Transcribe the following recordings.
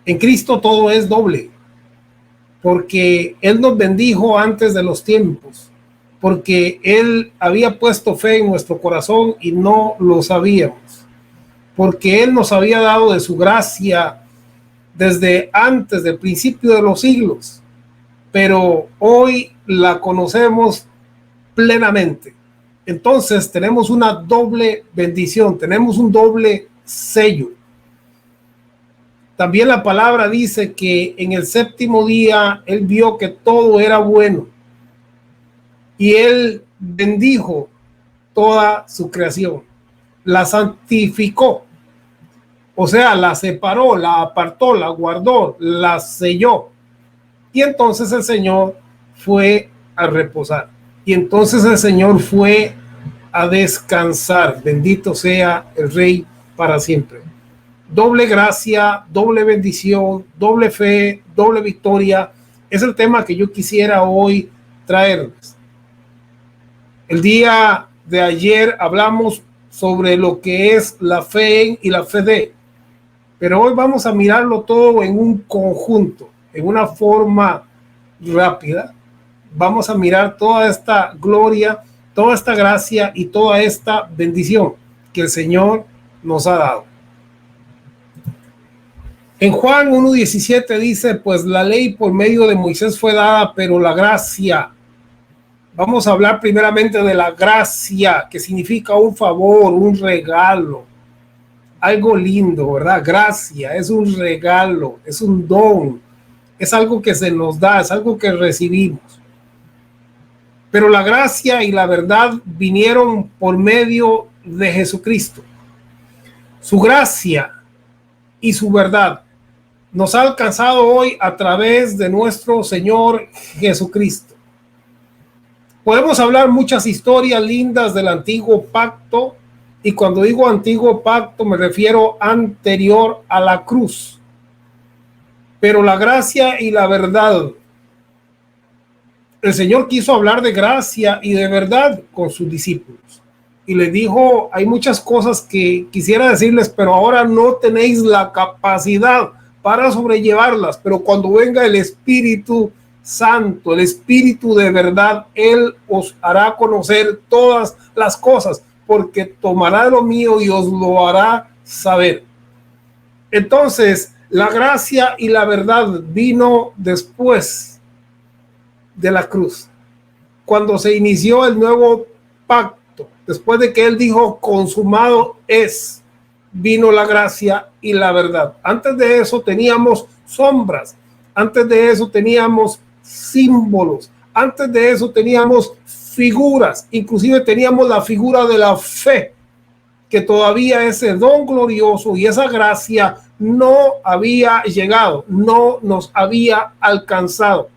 En Cristo todo es doble, porque Él nos bendijo antes de los tiempos, porque Él había puesto fe en nuestro corazón y no lo sabíamos, porque Él nos había dado de su gracia desde antes del principio de los siglos, pero hoy la conocemos plenamente. Entonces tenemos una doble bendición, tenemos un doble sello. También la palabra dice que en el séptimo día Él vio que todo era bueno y Él bendijo toda su creación, la santificó, o sea, la separó, la apartó, la guardó, la selló. Y entonces el Señor fue a reposar. Y entonces el Señor fue a descansar. Bendito sea el Rey para siempre. Doble gracia, doble bendición, doble fe, doble victoria. Es el tema que yo quisiera hoy traerles. El día de ayer hablamos sobre lo que es la fe y la fe de, pero hoy vamos a mirarlo todo en un conjunto, en una forma rápida. Vamos a mirar toda esta gloria, toda esta gracia y toda esta bendición que el Señor nos ha dado. En Juan 1:17 dice, pues la ley por medio de Moisés fue dada, pero la gracia. Vamos a hablar primeramente de la gracia, que significa un favor, un regalo, algo lindo, ¿verdad? Gracia es un regalo, es un don, es algo que se nos da, es algo que recibimos. Pero la gracia y la verdad vinieron por medio de Jesucristo. Su gracia y su verdad nos ha alcanzado hoy a través de nuestro Señor Jesucristo. Podemos hablar muchas historias lindas del antiguo pacto, y cuando digo antiguo pacto me refiero anterior a la cruz. Pero la gracia y la verdad, el Señor quiso hablar de gracia y de verdad con sus discípulos. Y les dijo, hay muchas cosas que quisiera decirles, pero ahora no tenéis la capacidad para sobrellevarlas. Pero cuando venga el Espíritu Santo, el Espíritu de verdad, Él os hará conocer todas las cosas, porque tomará lo mío y os lo hará saber. Entonces, la gracia y la verdad vino después de la cruz, cuando se inició el nuevo pacto. Después de que Él dijo, consumado es, vino la gracia y la verdad. Antes de eso teníamos sombras, antes de eso teníamos símbolos, antes de eso teníamos figuras, inclusive teníamos la figura de la fe, que todavía ese don glorioso y esa gracia no había llegado, no nos había alcanzado.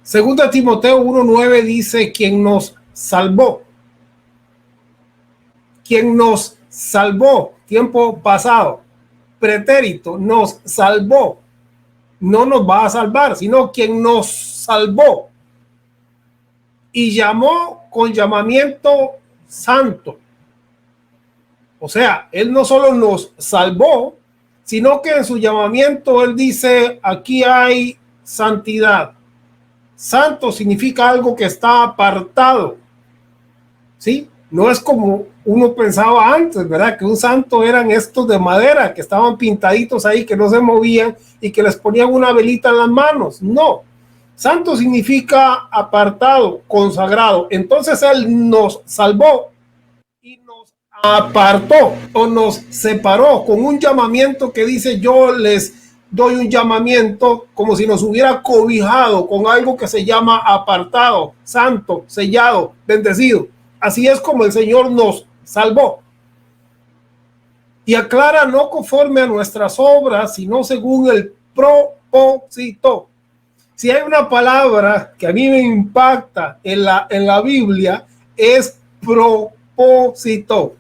Segunda Timoteo 1:9 dice, quien nos salvó, tiempo pasado, pretérito, nos salvó, no nos va a salvar, sino quien nos salvó y llamó con llamamiento santo. O sea, Él no solo nos salvó, sino que en su llamamiento Él dice, aquí hay santidad. Santo significa algo que está apartado, ¿sí? No es como uno pensaba antes, ¿verdad? Que un santo eran estos de madera que estaban pintaditos ahí, que no se movían y que les ponían una velita en las manos. No, santo significa apartado, consagrado. Entonces Él nos salvó y nos apartó o nos separó con un llamamiento que dice, yo les doy un llamamiento, como si nos hubiera cobijado con algo que se llama apartado, santo, sellado, bendecido. Así es como el Señor nos salvó. Y aclara, no conforme a nuestras obras, sino según el propósito. Si hay una palabra que a mí me impacta en la Biblia, es propósito.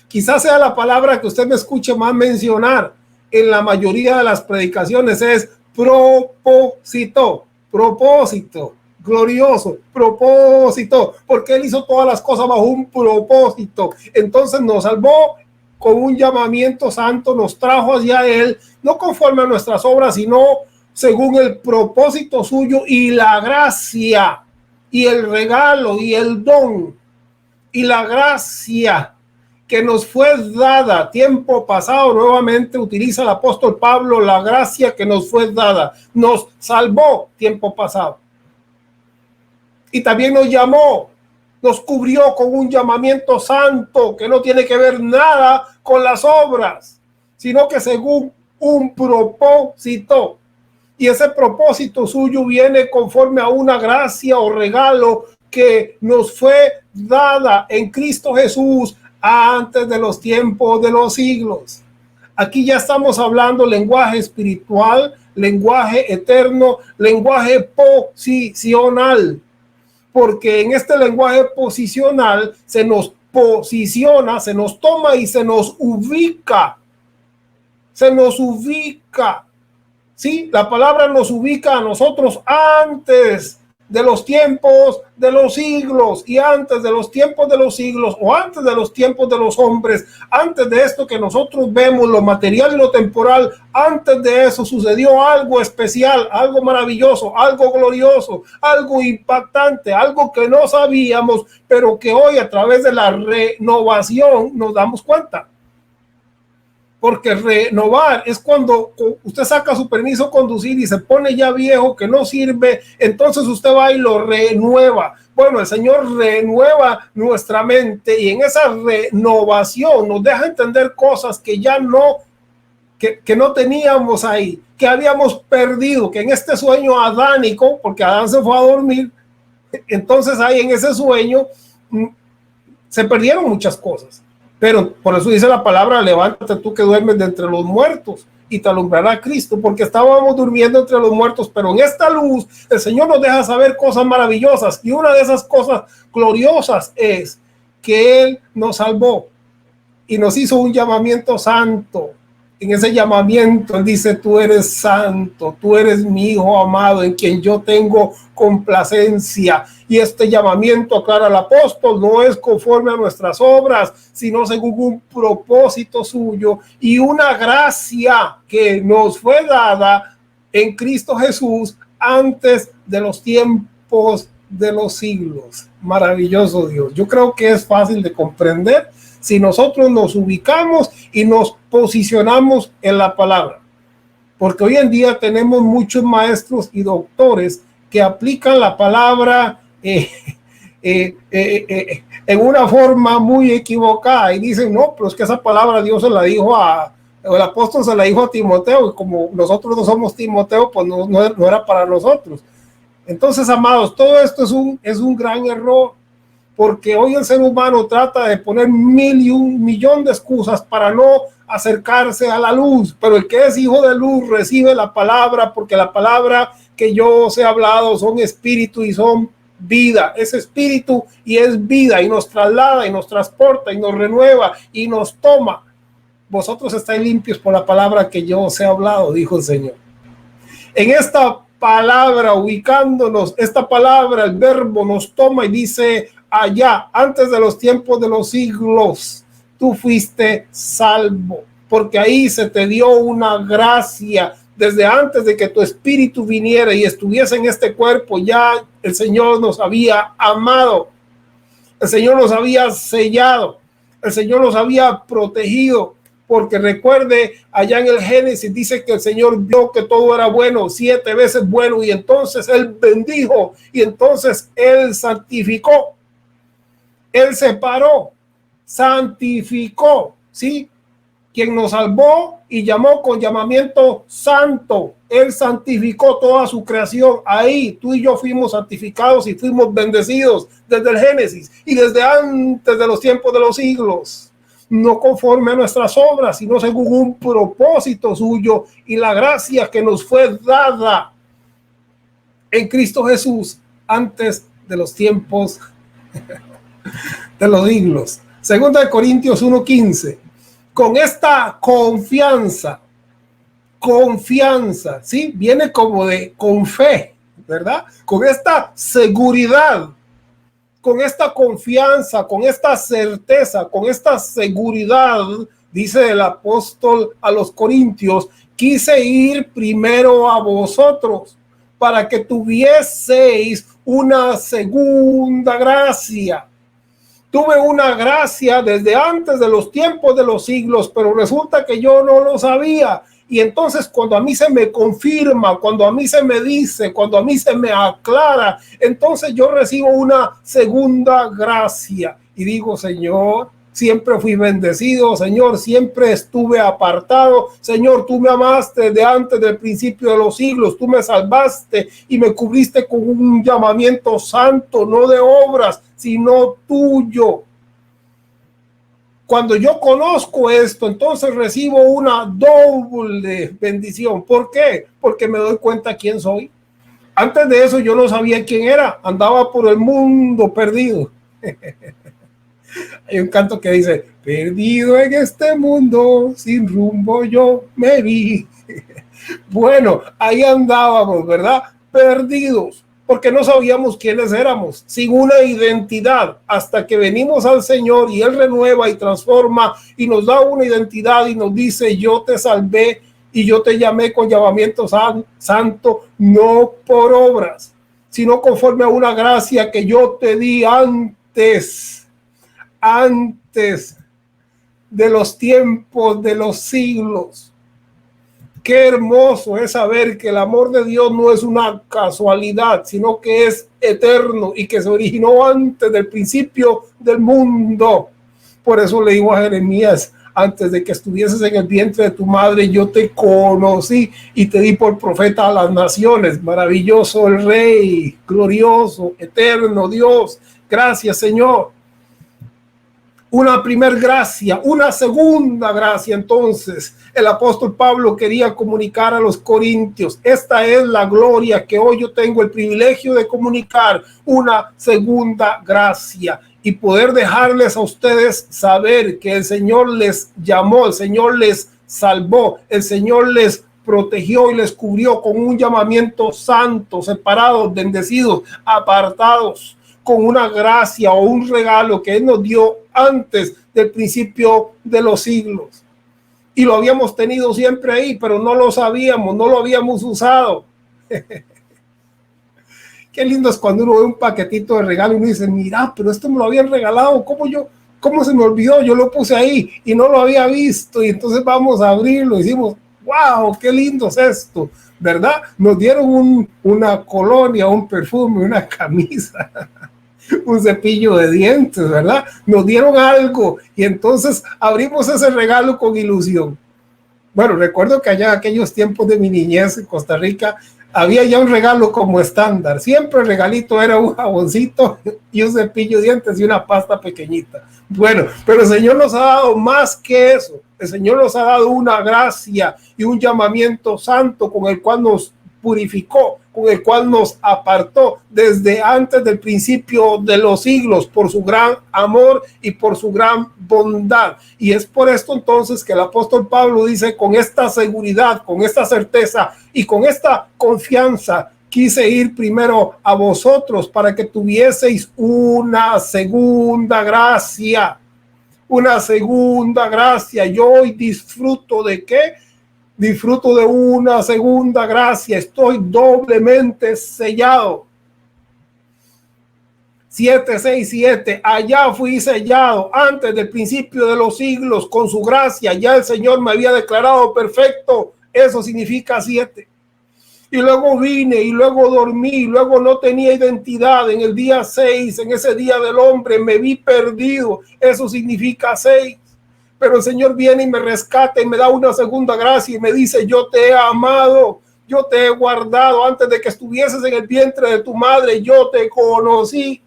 Quizás sea la palabra que usted me escuche más mencionar en la mayoría de las predicaciones, es propósito, propósito. Glorioso, propósito, porque Él hizo todas las cosas bajo un propósito. Entonces nos salvó con un llamamiento santo, nos trajo hacia Él, no conforme a nuestras obras, sino según el propósito suyo y la gracia y el regalo y el don y la gracia que nos fue dada tiempo pasado. Nuevamente utiliza el apóstol Pablo la gracia que nos fue dada, nos salvó tiempo pasado y también nos llamó, nos cubrió con un llamamiento santo que no tiene que ver nada con las obras, sino que según un propósito. Y ese propósito suyo viene conforme a una gracia o regalo que nos fue dada en Cristo Jesús antes de los tiempos de los siglos. Aquí ya estamos hablando lenguaje espiritual, lenguaje eterno, lenguaje posicional. Porque en este lenguaje posicional se nos posiciona, se nos toma y se nos ubica. Se nos ubica. Sí, la palabra nos ubica a nosotros antes de los tiempos de los siglos y antes de los tiempos de los siglos o antes de los tiempos de los hombres, antes de esto que nosotros vemos, lo material y lo temporal, antes de eso sucedió algo especial, algo maravilloso, algo glorioso, algo impactante, algo que no sabíamos, pero que hoy a través de la renovación nos damos cuenta. Porque renovar es cuando usted saca su permiso de conducir y se pone ya viejo, que no sirve, entonces usted va y lo renueva. Bueno, el Señor renueva nuestra mente y en esa renovación nos deja entender cosas que ya no, que no teníamos ahí, que habíamos perdido, que en este sueño adánico, porque Adán se fue a dormir, entonces ahí en ese sueño se perdieron muchas cosas. Pero por eso dice la palabra, levántate tú que duermes de entre los muertos y te alumbrará Cristo, porque estábamos durmiendo entre los muertos, pero en esta luz el Señor nos deja saber cosas maravillosas y una de esas cosas gloriosas es que Él nos salvó y nos hizo un llamamiento santo. En ese llamamiento Él dice, tú eres santo, tú eres mi hijo amado en quien yo tengo complacencia. Y este llamamiento, aclara el apóstol, no es conforme a nuestras obras, sino según un propósito suyo y una gracia que nos fue dada en Cristo Jesús antes de los tiempos de los siglos. Maravilloso Dios. Yo creo que es fácil de comprender si nosotros nos ubicamos y nos posicionamos en la palabra. Porque hoy en día tenemos muchos maestros y doctores que aplican la palabra en una forma muy equivocada y dicen, no, pero es que esa palabra Dios se la dijo el apóstol se la dijo a Timoteo, y como nosotros no somos Timoteo, pues no era para nosotros. Entonces, amados, todo esto es un gran error, porque hoy el ser humano trata de poner 1.000.000 de excusas para no acercarse a la luz, pero el que es hijo de luz recibe la palabra, porque la palabra que yo os he hablado son espíritu y son vida, es espíritu y es vida, y nos traslada y nos transporta y nos renueva y nos toma. Vosotros estáis limpios por la palabra que yo os he hablado, dijo el Señor. En esta palabra, ubicándonos, esta palabra, el verbo nos toma y dice, allá, antes de los tiempos de los siglos, tú fuiste salvo, porque ahí se te dio una gracia. Desde antes de que tu espíritu viniera y estuviese en este cuerpo, ya el Señor nos había amado, el Señor nos había sellado, el Señor nos había protegido, porque recuerde, allá en el Génesis dice que el Señor vio que todo era bueno, 7 veces bueno, y entonces Él bendijo, y entonces Él santificó, Él separó, santificó, ¿sí? Quien nos salvó y llamó con llamamiento santo. Él santificó toda su creación. Ahí tú y yo fuimos santificados y fuimos bendecidos desde el Génesis y desde antes de los tiempos de los siglos. No conforme a nuestras obras, sino según un propósito suyo y la gracia que nos fue dada en Cristo Jesús antes de los tiempos de los siglos. Segunda de Corintios 1:15. Con esta confianza, ¿sí? Viene como de con fe, ¿verdad? Con esta seguridad, con esta confianza, con esta certeza, con esta seguridad, Dice el apóstol a los Corintios, quise ir primero a vosotros para que tuvieseis una segunda gracia. Tuve una gracia desde antes de los tiempos de los siglos, pero resulta que yo no lo sabía. Y entonces cuando a mí se me confirma, cuando a mí se me dice, cuando a mí se me aclara, entonces yo recibo una segunda gracia. Y digo, Señor, siempre fui bendecido, Señor, siempre estuve apartado, Señor, tú me amaste de antes del principio de los siglos, tú me salvaste y me cubriste con un llamamiento santo, no de obras, sino tuyo. Cuando yo conozco esto, entonces recibo una doble bendición. ¿Por qué? Porque me doy cuenta quién soy. Antes de eso yo no sabía quién era, andaba por el mundo perdido. Hay un canto que dice, perdido en este mundo, sin rumbo yo me vi. Bueno, ahí andábamos, ¿verdad? Perdidos, porque no sabíamos quiénes éramos, sin una identidad, hasta que venimos al Señor y Él renueva y transforma y nos da una identidad y nos dice, yo te salvé y yo te llamé con llamamiento santo, no por obras, sino conforme a una gracia que yo te di antes de los tiempos, de los siglos. Qué hermoso es saber que el amor de Dios no es una casualidad, sino que es eterno y que se originó antes del principio del mundo. Por eso le digo a Jeremías, antes de que estuvieses en el vientre de tu madre, yo te conocí y te di por profeta a las naciones. Maravilloso el Rey, glorioso, eterno Dios. Gracias, Señor. Una primer gracia, una segunda gracia. Entonces el apóstol Pablo quería comunicar a los corintios, esta es la gloria que hoy yo tengo el privilegio de comunicar, una segunda gracia, y poder dejarles a ustedes saber que el Señor les llamó, el Señor les salvó, el Señor les protegió y les cubrió con un llamamiento santo, separados, bendecidos, apartados, con una gracia o un regalo que Él nos dio antes del principio de los siglos. Y lo habíamos tenido siempre ahí, pero no lo sabíamos, no lo habíamos usado. Qué lindo es cuando uno ve un paquetito de regalo y uno dice, mira, pero esto me lo habían regalado, ¿cómo se me olvidó? Yo lo puse ahí y no lo había visto, y entonces vamos a abrirlo y decimos, wow, qué lindo es esto, ¿verdad? Nos dieron una colonia, un perfume, una camisa, un cepillo de dientes, ¿verdad? Nos dieron algo y entonces abrimos ese regalo con ilusión. Bueno, recuerdo que allá en aquellos tiempos de mi niñez en Costa Rica había ya un regalo como estándar. Siempre el regalito era un jaboncito y un cepillo de dientes y una pasta pequeñita. Bueno, pero el Señor nos ha dado más que eso. El Señor nos ha dado una gracia y un llamamiento santo con el cual nos purificó, con el cual nos apartó desde antes del principio de los siglos por su gran amor y por su gran bondad. Y es por esto entonces que el apóstol Pablo dice, con esta seguridad, con esta certeza y con esta confianza, quise ir primero a vosotros para que tuvieseis una segunda gracia. Una segunda gracia. Yo hoy disfruto de ¿qué? Disfruto de una segunda gracia, estoy doblemente sellado. 7:6:7, allá fui sellado antes del principio de los siglos con su gracia, ya el Señor me había declarado perfecto, eso significa 7. Y luego vine y luego dormí, luego no tenía identidad en el día 6, en ese día del hombre me vi perdido, eso significa 6. Pero el Señor viene y me rescata y me da una segunda gracia y me dice, yo te he amado, yo te he guardado antes de que estuvieses en el vientre de tu madre, yo te conocí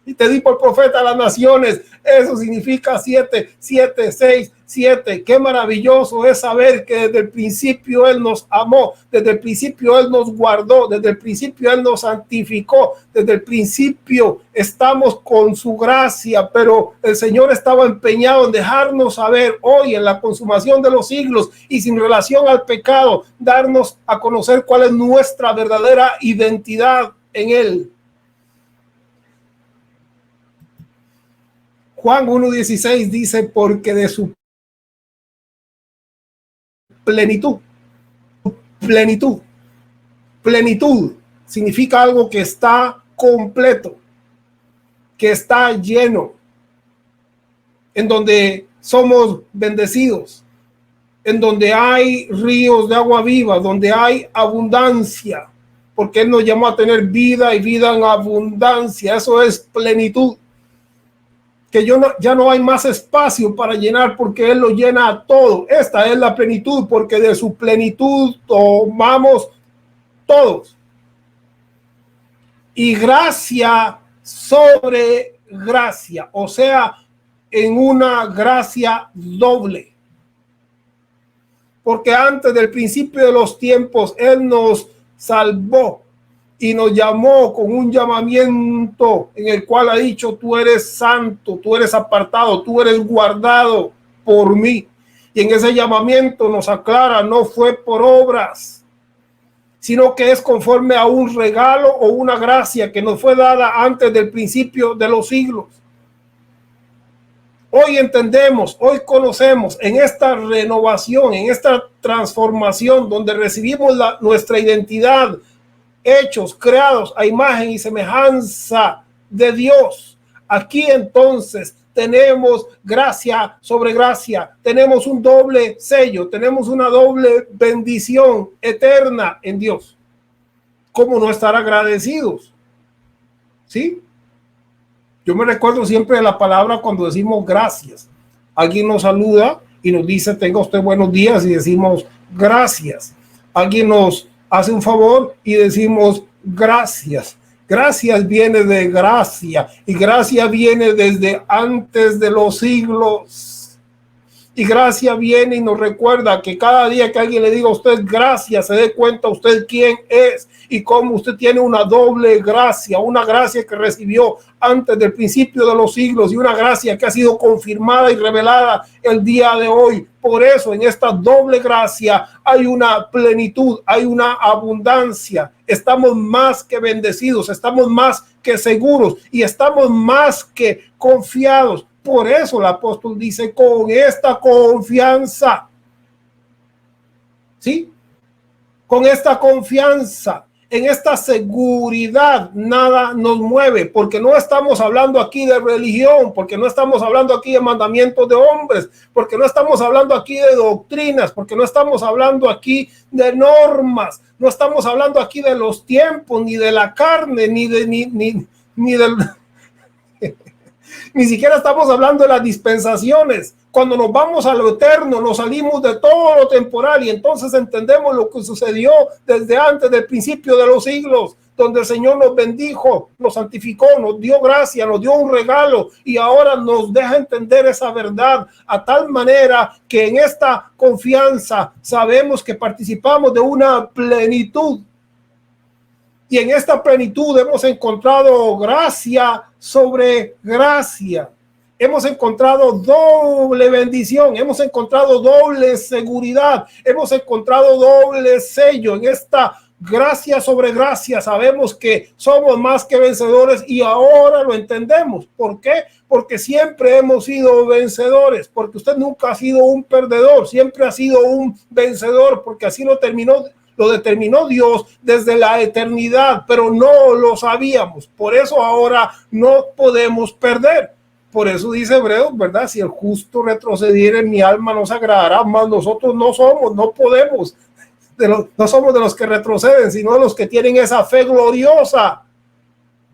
y te di por profeta a las naciones. Eso significa 7:6:7. Qué maravilloso es saber que desde el principio Él nos amó, desde el principio Él nos guardó, desde el principio Él nos santificó, desde el principio estamos con su gracia, pero el Señor estaba empeñado en dejarnos saber hoy en la consumación de los siglos y sin relación al pecado, darnos a conocer cuál es nuestra verdadera identidad en Él. Juan 1:16 dice, porque de su plenitud. Plenitud. Plenitud significa algo que está completo, que está lleno, en donde somos bendecidos, en donde hay ríos de agua viva, donde hay abundancia, porque Él nos llamó a tener vida y vida en abundancia. Eso es plenitud. Que ya no hay más espacio para llenar, porque Él lo llena a todo. Esta es la plenitud, porque de su plenitud tomamos todos. Y gracia sobre gracia, o sea, en una gracia doble. Porque antes del principio de los tiempos, Él nos salvó y nos llamó con un llamamiento en el cual ha dicho: tú eres santo, tú eres apartado, tú eres guardado por mí. Y en ese llamamiento nos aclara, no fue por obras, sino que es conforme a un regalo o una gracia que nos fue dada antes del principio de los siglos. Hoy entendemos, hoy conocemos, en esta renovación, en esta transformación donde recibimos nuestra identidad, hechos, creados a imagen y semejanza de Dios. Aquí entonces tenemos gracia sobre gracia, tenemos un doble sello, tenemos una doble bendición eterna en Dios. ¿Cómo no estar agradecidos? ¿Sí? Yo me recuerdo siempre de la palabra cuando decimos gracias. Alguien nos saluda y nos dice: tenga usted buenos días, y decimos gracias. Alguien nos hace un favor y decimos gracias. Gracias viene de gracia, y gracia viene desde antes de los siglos. Y gracia viene y nos recuerda que cada día que alguien le diga a usted gracias, se dé cuenta usted quién es y cómo usted tiene una doble gracia, una gracia que recibió antes del principio de los siglos y una gracia que ha sido confirmada y revelada el día de hoy. Por eso en esta doble gracia hay una plenitud, hay una abundancia. Estamos más que bendecidos, estamos más que seguros y estamos más que confiados. Por eso el apóstol dice: con esta confianza, ¿sí? Con esta confianza, en esta seguridad, nada nos mueve, porque no estamos hablando aquí de religión, porque no estamos hablando aquí de mandamientos de hombres, porque no estamos hablando aquí de doctrinas, porque no estamos hablando aquí de normas, no estamos hablando aquí de los tiempos, ni de la carne, ni del... Ni siquiera estamos hablando de las dispensaciones. Cuando nos vamos a lo eterno, nos salimos de todo lo temporal y entonces entendemos lo que sucedió desde antes del principio de los siglos, donde el Señor nos bendijo, nos santificó, nos dio gracia, nos dio un regalo y ahora nos deja entender esa verdad a tal manera que en esta confianza sabemos que participamos de una plenitud. Y en esta plenitud hemos encontrado gracia sobre gracia. Hemos encontrado doble bendición, hemos encontrado doble seguridad, hemos encontrado doble sello. En esta gracia sobre gracia sabemos que somos más que vencedores y ahora lo entendemos. ¿Por qué? Porque siempre hemos sido vencedores, porque usted nunca ha sido un perdedor, siempre ha sido un vencedor, porque así lo determinó Dios desde la eternidad, pero no lo sabíamos. Por eso ahora no podemos perder. Por eso dice Hebreos, ¿verdad? Si el justo retrocediere, mi alma no se agradará, mas nosotros no podemos, no somos de los que retroceden, sino de los que tienen esa fe gloriosa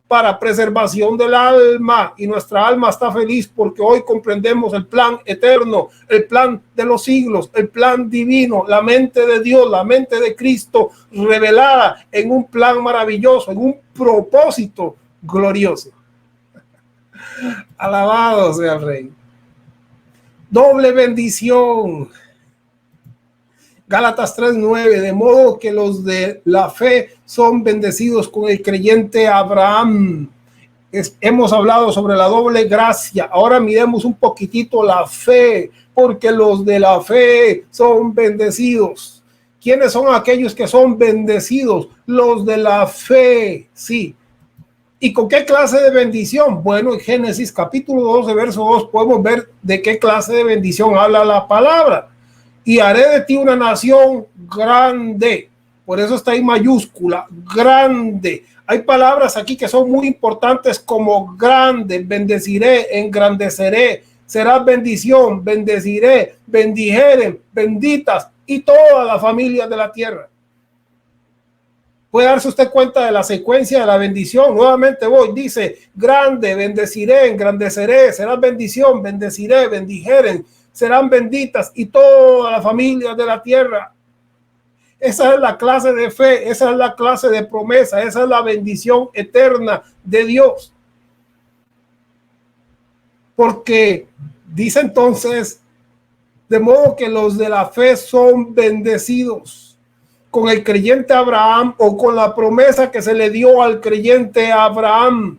para preservación del alma, y nuestra alma está feliz porque hoy comprendemos el plan eterno, el plan de los siglos, el plan divino, la mente de Dios, la mente de Cristo revelada en un plan maravilloso, en un propósito glorioso. Alabado sea el Rey. Doble bendición. Gálatas 3:9, de modo que los de la fe son bendecidos con el creyente Abraham. Hemos hablado sobre la doble gracia. Ahora miremos un poquitito la fe, porque los de la fe son bendecidos. ¿Quiénes son aquellos que son bendecidos? Los de la fe, sí. ¿Y con qué clase de bendición? Bueno, en Génesis capítulo 12, verso 2, podemos ver de qué clase de bendición habla la palabra. y haré de ti una nación grande. Por eso está en mayúscula, grande. Hay palabras aquí que son muy importantes como grande, bendeciré, engrandeceré, serás bendición, bendeciré, bendijeren, benditas y toda la familia de la tierra. Puede darse usted cuenta de la secuencia de la bendición. Nuevamente voy, dice grande, bendeciré, engrandeceré, serás bendición, bendeciré, bendijeren, serán benditas y toda la familia de la tierra. Esa es la clase de fe, esa es la clase de promesa, esa es la bendición eterna de Dios. Porque dice entonces, de modo que los de la fe son bendecidos con el creyente Abraham o con la promesa que se le dio al creyente Abraham.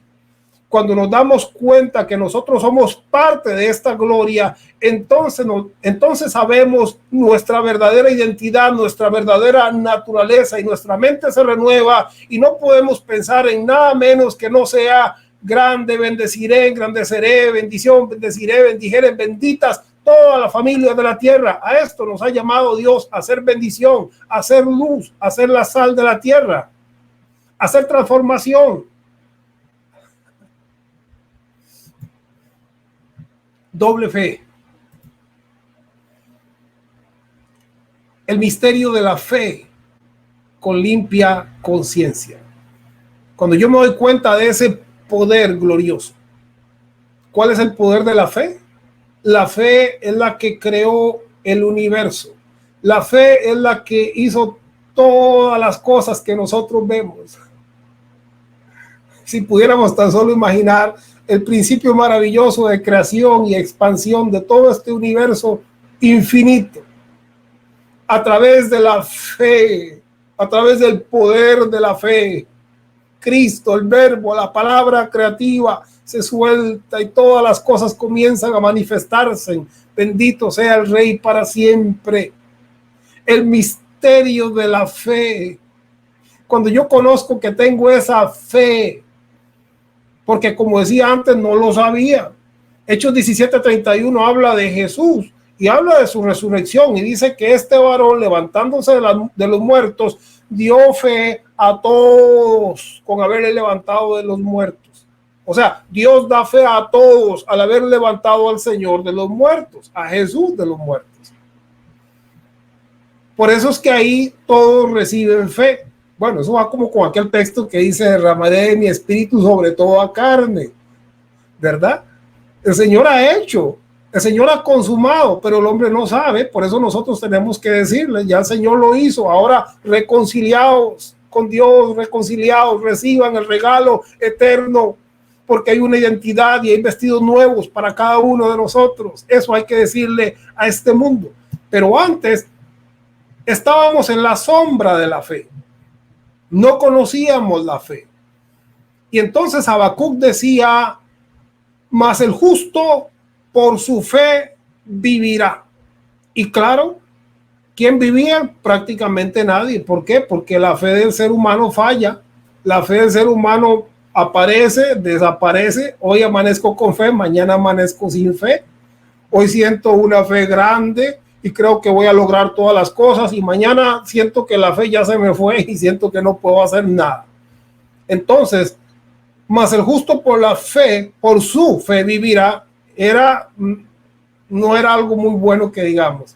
Cuando nos damos cuenta que nosotros somos parte de esta gloria, entonces sabemos nuestra verdadera identidad, nuestra verdadera naturaleza, y nuestra mente se renueva y no podemos pensar en nada menos que no sea grande, bendeciré, engrandeceré, bendición, bendeciré, bendijere, benditas toda la familia de la tierra. A esto nos ha llamado Dios, a hacer bendición, a hacer luz, a hacer la sal de la tierra, a hacer transformación. Doble fe. El misterio de la fe con limpia conciencia. Cuando yo me doy cuenta de ese poder glorioso, ¿cuál es el poder de la fe? La fe es la que creó el universo. La fe es la que hizo todas las cosas que nosotros vemos. Si pudiéramos tan solo imaginar el principio maravilloso de creación y expansión de todo este universo infinito, a través de la fe, a través del poder de la fe, Cristo, el verbo, la palabra creativa se suelta y todas las cosas comienzan a manifestarse. Bendito sea el Rey para siempre. El misterio de la fe. Cuando yo conozco que tengo esa fe, porque como decía antes, no lo sabía. Hechos 17:31 habla de Jesús y habla de su resurrección y dice que este varón, levantándose de los muertos, dio fe a todos con haberle levantado de los muertos. O sea, Dios da fe a todos al haber levantado al Señor de los muertos, a Jesús de los muertos. Por eso es que ahí todos reciben fe. Bueno, eso va como con aquel texto que dice: derramaré de mi espíritu sobre toda carne, ¿verdad? El Señor ha hecho, el Señor ha consumado, pero el hombre no sabe. Por eso nosotros tenemos que decirle: ya el Señor lo hizo, ahora reconciliados con Dios, reconciliados, reciban el regalo eterno, porque hay una identidad y hay vestidos nuevos para cada uno de nosotros. Eso hay que decirle a este mundo. Pero antes estábamos en la sombra de la fe. No conocíamos la fe. Y entonces Habacuc decía: mas el justo por su fe vivirá. Y claro, ¿quién vivía? Prácticamente nadie. ¿Por qué? Porque la fe del ser humano falla. La fe del ser humano aparece, desaparece. Hoy amanezco con fe, mañana amanezco sin fe. Hoy siento una fe grande y creo que voy a lograr todas las cosas, y mañana siento que la fe ya se me fue y siento que no puedo hacer nada. Entonces, mas el justo por la fe, por su fe vivirá, no era algo muy bueno que digamos,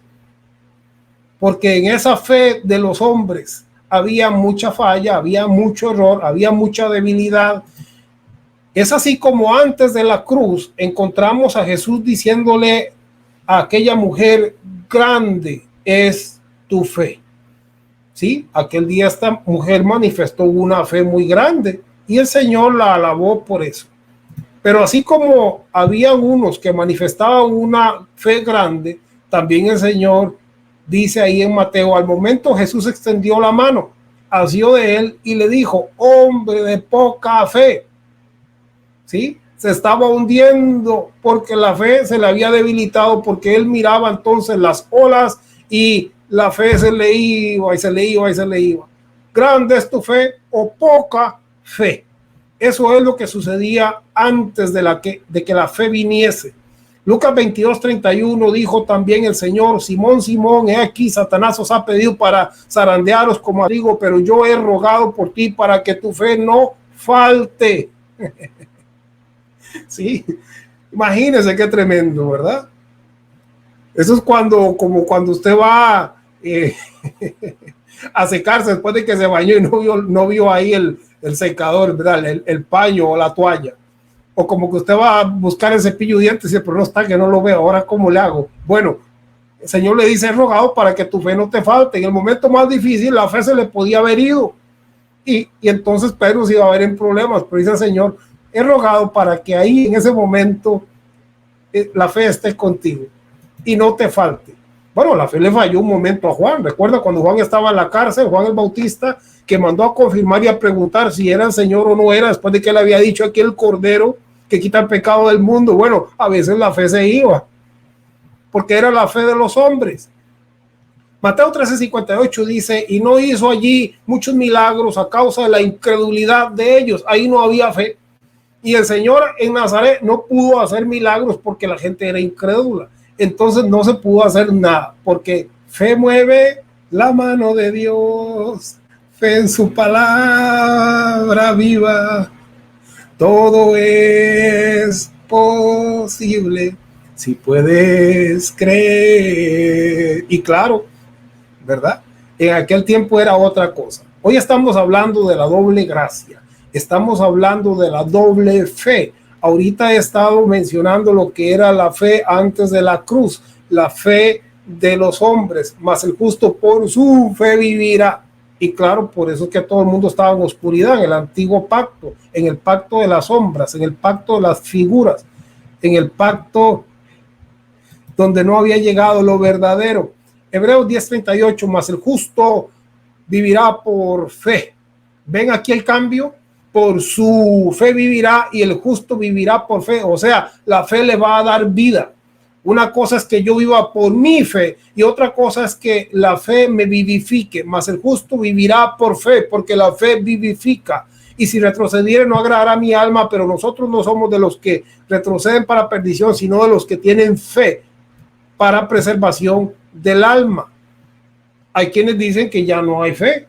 porque en esa fe de los hombres había mucha falla, había mucho error, había mucha debilidad. Es así como antes de la cruz encontramos a Jesús diciéndole a aquella mujer: grande es tu fe. Sí, aquel día esta mujer manifestó una fe muy grande y el Señor la alabó por eso. Pero así como había unos que manifestaban una fe grande, también el Señor dice ahí en Mateo: al momento Jesús extendió la mano, asió de él y le dijo: hombre de poca fe. ¿Sí? Se estaba hundiendo porque la fe se le había debilitado, porque él miraba entonces las olas y la fe se le iba y se le iba y se le iba. Grande es tu fe o poca fe. Eso es lo que sucedía antes de que la fe viniese. Lucas 22:31 dijo también el Señor: Simón, Simón, he aquí, Satanás os ha pedido para zarandearos como a trigo, pero yo he rogado por ti para que tu fe no falte. Sí, imagínense qué tremendo, ¿verdad? Eso es como cuando usted va a secarse después de que se bañó y no vio ahí el secador, ¿verdad? El paño o la toalla. O como que usted va a buscar el cepillo de dientes y dice, pero no está, que no lo veo, ahora ¿cómo le hago? Bueno, el Señor le dice: he rogado para que tu fe no te falte. En el momento más difícil la fe se le podía haber ido y entonces Pedro se iba a ver en problemas, pero dice el Señor: he rogado para que ahí en ese momento la fe esté contigo y no te falte. Bueno, la fe le falló un momento a Juan. Recuerda cuando Juan estaba en la cárcel, Juan el Bautista, que mandó a confirmar y a preguntar si era el Señor o no era, después de que él había dicho: aquí el Cordero que quita el pecado del mundo. Bueno, a veces la fe se iba, porque era la fe de los hombres. Mateo 13:58 dice: y no hizo allí muchos milagros a causa de la incredulidad de ellos. Ahí no había fe. Y el Señor en Nazaret no pudo hacer milagros porque la gente era incrédula. Entonces no se pudo hacer nada, porque fe mueve la mano de Dios, fe en su palabra viva. Todo es posible si puedes creer. Y claro, ¿verdad? En aquel tiempo era otra cosa. Hoy estamos hablando de la doble gracia. Estamos hablando de la doble fe. Ahorita he estado mencionando lo que era la fe antes de la cruz, la fe de los hombres, mas el justo por su fe vivirá. Y claro, por eso es que todo el mundo estaba en oscuridad, en el antiguo pacto, en el pacto de las sombras, en el pacto de las figuras, en el pacto donde no había llegado lo verdadero. Hebreos 10:38, mas el justo vivirá por fe. ¿Ven aquí el cambio? Por su fe vivirá y el justo vivirá por fe. O sea, la fe le va a dar vida. Una cosa es que yo viva por mi fe y otra cosa es que la fe me vivifique, mas el justo vivirá por fe, porque la fe vivifica. Y si retrocediere no agradará mi alma, pero nosotros no somos de los que retroceden para perdición, sino de los que tienen fe para preservación del alma. Hay quienes dicen que ya no hay fe,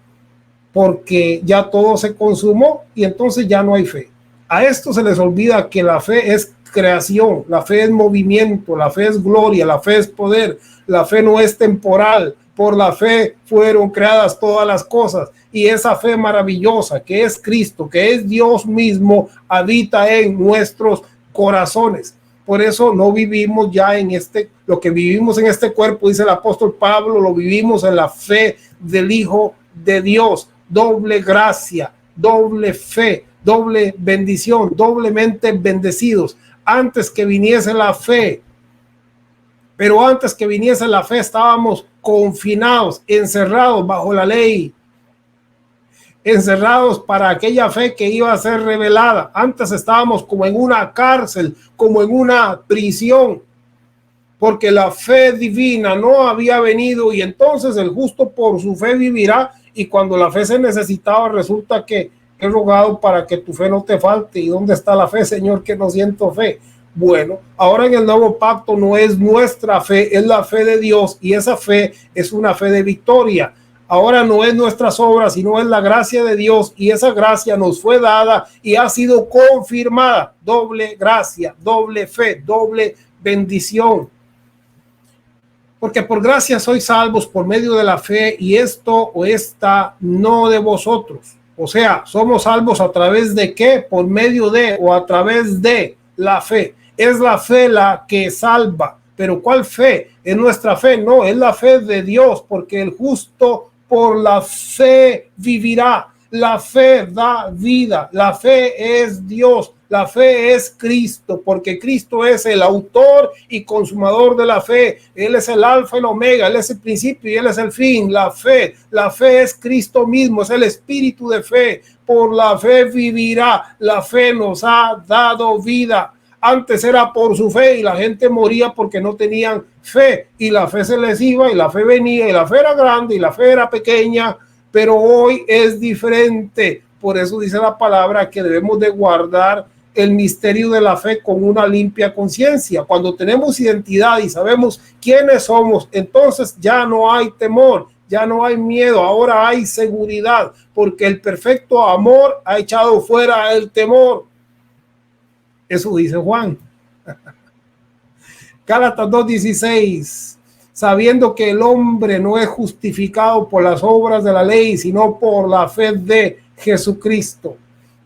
porque ya todo se consumó y entonces ya no hay fe. A esto se les olvida que la fe es creación, la fe es movimiento, la fe es gloria, la fe es poder, la fe no es temporal. Por la fe fueron creadas todas las cosas y esa fe maravillosa que es Cristo, que es Dios mismo, habita en nuestros corazones. Por eso no vivimos ya en lo que vivimos en este cuerpo, dice el apóstol Pablo, lo vivimos en la fe del Hijo de Dios. Doble gracia, doble fe, doble bendición, doblemente bendecidos. Antes que viniese la fe, pero antes que viniese la fe estábamos confinados, encerrados bajo la ley, encerrados para aquella fe que iba a ser revelada. Antes estábamos como en una cárcel, como en una prisión, porque la fe divina no había venido y entonces el justo por su fe vivirá. Y cuando la fe se necesitaba, resulta que he rogado para que tu fe no te falte. ¿Y dónde está la fe, Señor, que no siento fe? Bueno, ahora en el nuevo pacto no es nuestra fe, es la fe de Dios y esa fe es una fe de victoria. Ahora no es nuestras obras, sino es la gracia de Dios y esa gracia nos fue dada y ha sido confirmada. Doble gracia, doble fe, doble bendición. Porque por gracia sois salvos por medio de la fe y esto o esta no de vosotros. O sea, somos salvos a través de ¿qué? Por medio de o a través de la fe. Es la fe la que salva. Pero ¿cuál fe? ¿Es nuestra fe? No, es la fe de Dios, porque el justo por la fe vivirá. La fe da vida. La fe es Dios. La fe es Cristo, porque Cristo es el autor y consumador de la fe. Él es el alfa y el omega, Él es el principio y Él es el fin. La fe es Cristo mismo, es el espíritu de fe. Por la fe vivirá. La fe nos ha dado vida. Antes era por su fe y la gente moría porque no tenían fe. Y la fe se les iba y la fe venía y la fe era grande y la fe era pequeña. Pero hoy es diferente. Por eso dice la palabra que debemos de guardar el misterio de la fe con una limpia conciencia. Cuando tenemos identidad y sabemos quiénes somos, entonces ya no hay temor, ya no hay miedo, ahora hay seguridad, porque el perfecto amor ha echado fuera el temor. Eso dice Juan. Gálatas 2:16, sabiendo que el hombre no es justificado por las obras de la ley, sino por la fe de Jesucristo,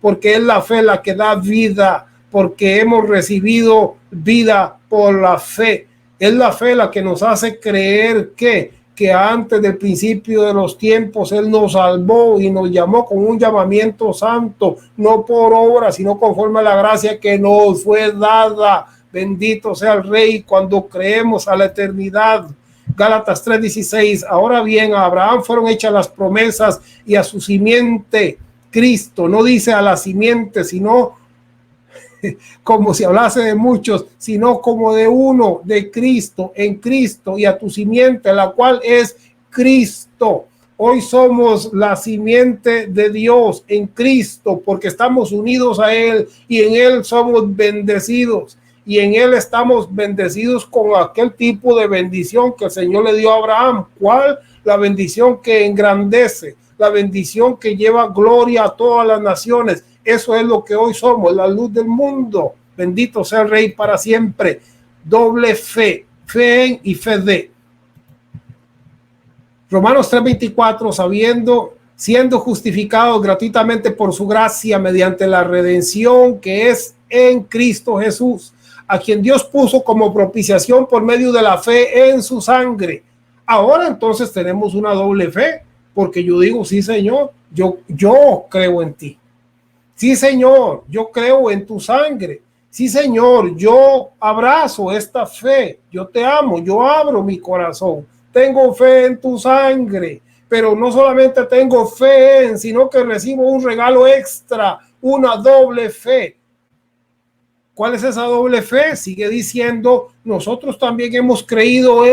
porque es la fe la que da vida, porque hemos recibido vida por la fe. Es la fe la que nos hace creer que antes del principio de los tiempos Él nos salvó y nos llamó con un llamamiento santo, no por obra, sino conforme a la gracia que nos fue dada. Bendito sea el Rey cuando creemos a la eternidad. Gálatas 3:16, ahora bien, a Abraham fueron hechas las promesas y a su simiente Cristo. No dice a la simiente, sino como si hablase de muchos, sino como de uno, de Cristo, en Cristo, y a tu simiente, la cual es Cristo. Hoy somos la simiente de Dios en Cristo, porque estamos unidos a Él y en Él somos bendecidos. Y en Él estamos bendecidos con aquel tipo de bendición que el Señor le dio a Abraham. ¿Cuál? La bendición que engrandece, la bendición que lleva gloria a todas las naciones. Eso es lo que hoy somos, la luz del mundo. Bendito sea el Rey para siempre. Doble fe, fe en y fe de. Romanos 3:24, siendo justificados gratuitamente por su gracia mediante la redención que es en Cristo Jesús, a quien Dios puso como propiciación por medio de la fe en su sangre. Ahora entonces tenemos una doble fe, porque yo digo, sí Señor, yo creo en ti. Sí, Señor, yo creo en tu sangre. Sí, Señor, yo abrazo esta fe. Yo te amo, yo abro mi corazón. Tengo fe en tu sangre, pero no solamente tengo fe sino que recibo un regalo extra, una doble fe. ¿Cuál es esa doble fe? Sigue diciendo, nosotros también hemos creído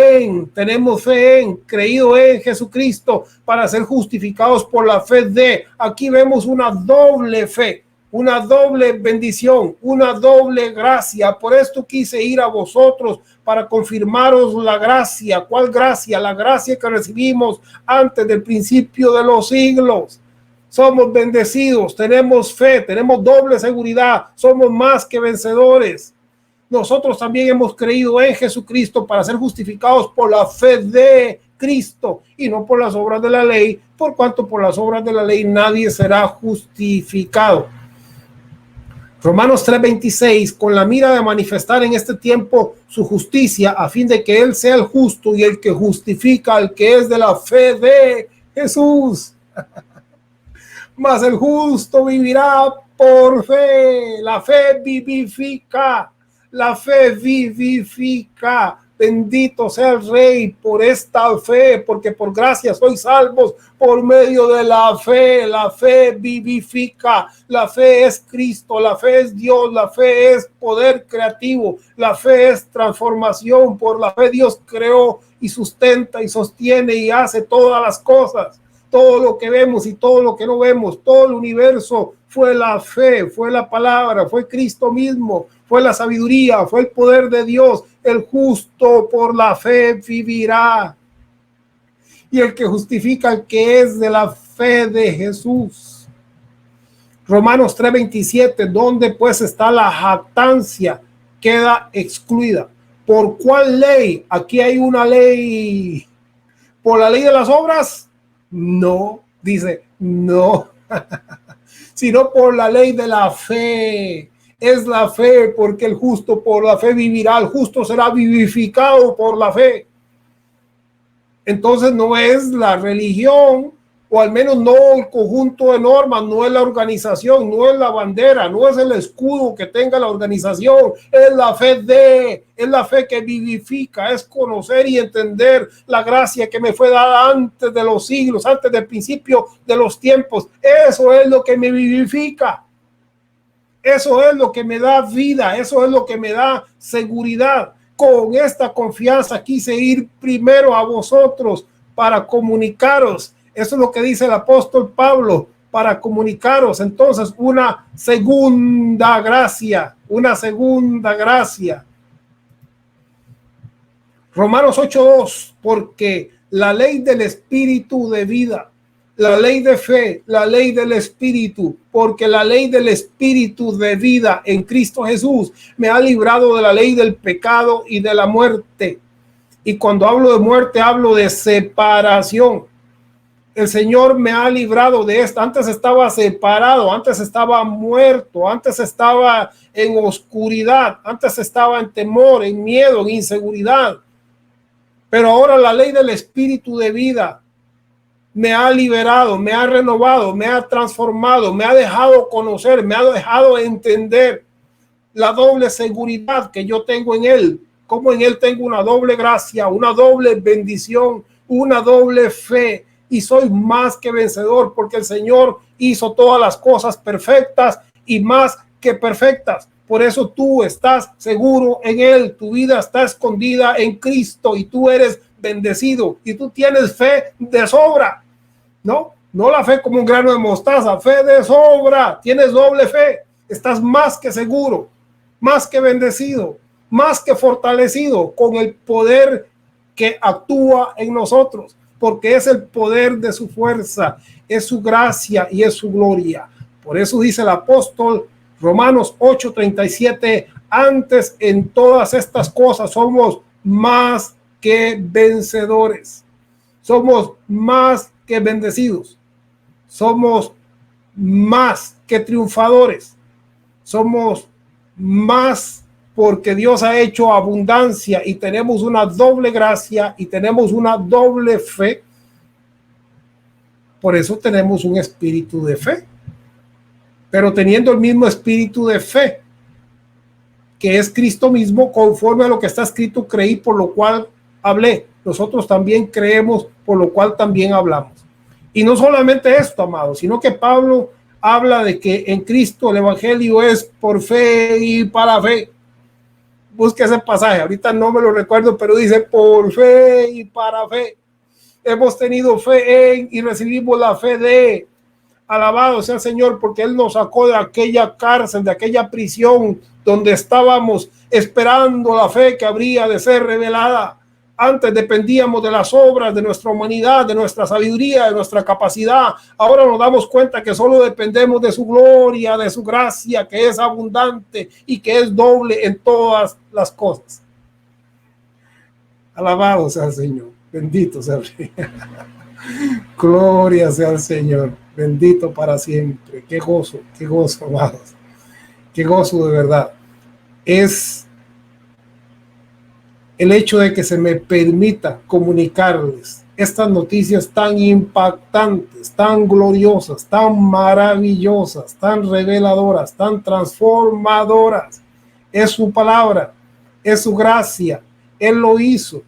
tenemos fe creído en Jesucristo para ser justificados por la fe de. Aquí vemos una doble fe, una doble bendición, una doble gracia. Por esto quise ir a vosotros para confirmaros la gracia. ¿Cuál gracia? La gracia que recibimos antes del principio de los siglos. Somos bendecidos, tenemos fe, tenemos doble seguridad, somos más que vencedores. Nosotros también hemos creído en Jesucristo para ser justificados por la fe de Cristo y no por las obras de la ley, por cuanto por las obras de la ley nadie será justificado. Romanos 3:26, con la mira de manifestar en este tiempo su justicia, a fin de que Él sea el justo y el que justifica al que es de la fe de Jesús. Mas el justo vivirá por fe. La fe vivifica. La fe vivifica. Bendito sea el Rey por esta fe, porque por gracia sois salvos por medio de la fe. La fe vivifica. La fe es Cristo. La fe es Dios. La fe es poder creativo. La fe es transformación. Por la fe Dios creó y sustenta y sostiene y hace todas las cosas. Todo lo que vemos y todo lo que no vemos, todo el universo fue la fe, fue la palabra, fue Cristo mismo, fue la sabiduría, fue el poder de Dios. El justo por la fe vivirá. Y el que justifica al que es de la fe de Jesús. Romanos 3:27, donde pues está la jactancia, queda excluida. ¿Por cuál ley? Aquí hay una ley. ¿Por la ley de las obras? No, dice, no, sino por la ley de la fe. Es la fe, porque el justo por la fe vivirá, el justo será vivificado por la fe. Entonces no es la religión, o al menos no el conjunto de normas, no es la organización, no es la bandera, no es el escudo que tenga la organización, es la fe es la fe que vivifica, es conocer y entender la gracia que me fue dada antes de los siglos, antes del principio de los tiempos. Eso es lo que me vivifica, eso es lo que me da vida, eso es lo que me da seguridad. Con esta confianza quise ir primero a vosotros para comunicaros. Eso es lo que dice el apóstol Pablo. para comunicaros entonces una segunda gracia, una segunda gracia. Romanos 8:2, porque la ley del espíritu de vida, la ley de fe, la ley del espíritu, porque la ley del espíritu de vida en Cristo Jesús me ha librado de la ley del pecado y de la muerte. Y cuando hablo de muerte, hablo de separación. El Señor me ha librado de esto. Antes estaba separado, antes estaba muerto, antes estaba en oscuridad, antes estaba en temor, en miedo, en inseguridad. Pero ahora la ley del espíritu de vida me ha liberado, me ha renovado, me ha transformado, me ha dejado conocer, me ha dejado entender la doble seguridad que yo tengo en Él. Como en Él tengo una doble gracia, una doble bendición, una doble fe, y soy más que vencedor porque el Señor hizo todas las cosas perfectas y más que perfectas. Por eso tú estás seguro en Él, tu vida está escondida en Cristo y tú eres bendecido y tú tienes fe de sobra, no la fe como un grano de mostaza, fe de sobra, tienes doble fe, estás más que seguro, más que bendecido, más que fortalecido con el poder que actúa en nosotros, porque es el poder de su fuerza, es su gracia y es su gloria. Por eso dice el apóstol Romanos 8:37, antes en todas estas cosas somos más que vencedores, somos más que bendecidos, somos más que triunfadores, somos más porque Dios ha hecho abundancia y tenemos una doble gracia y tenemos una doble fe. Por eso tenemos un espíritu de fe. Pero teniendo el mismo espíritu de fe, que es Cristo mismo, conforme a lo que está escrito, creí, por lo cual hablé. Nosotros también creemos, por lo cual también hablamos. Y no solamente esto, amados, sino que Pablo habla de que en Cristo el evangelio es por fe y para fe. Busque ese pasaje, ahorita no me lo recuerdo, pero dice por fe y para fe. Hemos tenido fe en y recibimos la fe de. Alabado sea el Señor, porque Él nos sacó de aquella cárcel, de aquella prisión donde estábamos esperando la fe que habría de ser revelada. Antes dependíamos de las obras de nuestra humanidad, de nuestra sabiduría, de nuestra capacidad. Ahora nos damos cuenta que solo dependemos de su gloria, de su gracia, que es abundante y que es doble en todas las cosas. Alabado sea el Señor, bendito sea el Señor. Gloria sea al Señor, bendito para siempre. Qué gozo, amados. Qué gozo de verdad. Es el hecho de que se me permita comunicarles estas noticias tan impactantes, tan gloriosas, tan maravillosas, tan reveladoras, tan transformadoras. Es su palabra, es su gracia. Él lo hizo.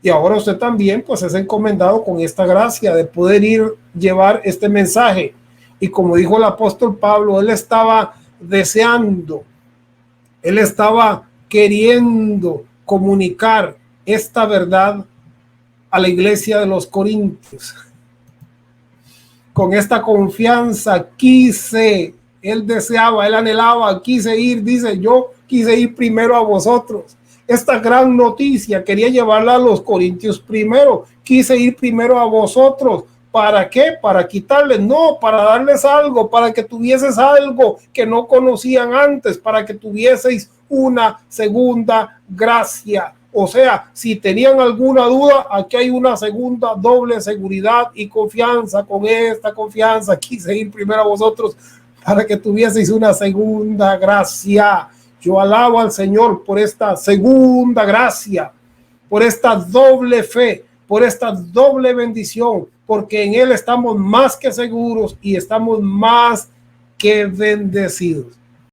Y ahora usted también pues es encomendado con esta gracia de poder llevar este mensaje. Y como dijo el apóstol Pablo, él estaba deseando, él estaba queriendo comunicar esta verdad a la iglesia de los Corintios. Con esta confianza él deseaba, él anhelaba, dice, yo quise ir primero a vosotros. Esta gran noticia quería llevarla a los corintios primero. Quise ir primero a vosotros. ¿Para qué? ¿Para quitarles? No, para darles algo, para que tuvieses algo que no conocían antes, para que tuvieseis una segunda gracia. O sea, si tenían alguna duda, aquí hay una segunda doble seguridad y confianza. Con esta confianza quise ir primero a vosotros para que tuvieseis una segunda gracia. Yo alabo al Señor por esta segunda gracia, por esta doble fe, por esta doble bendición, porque en Él estamos más que seguros y estamos más que bendecidos.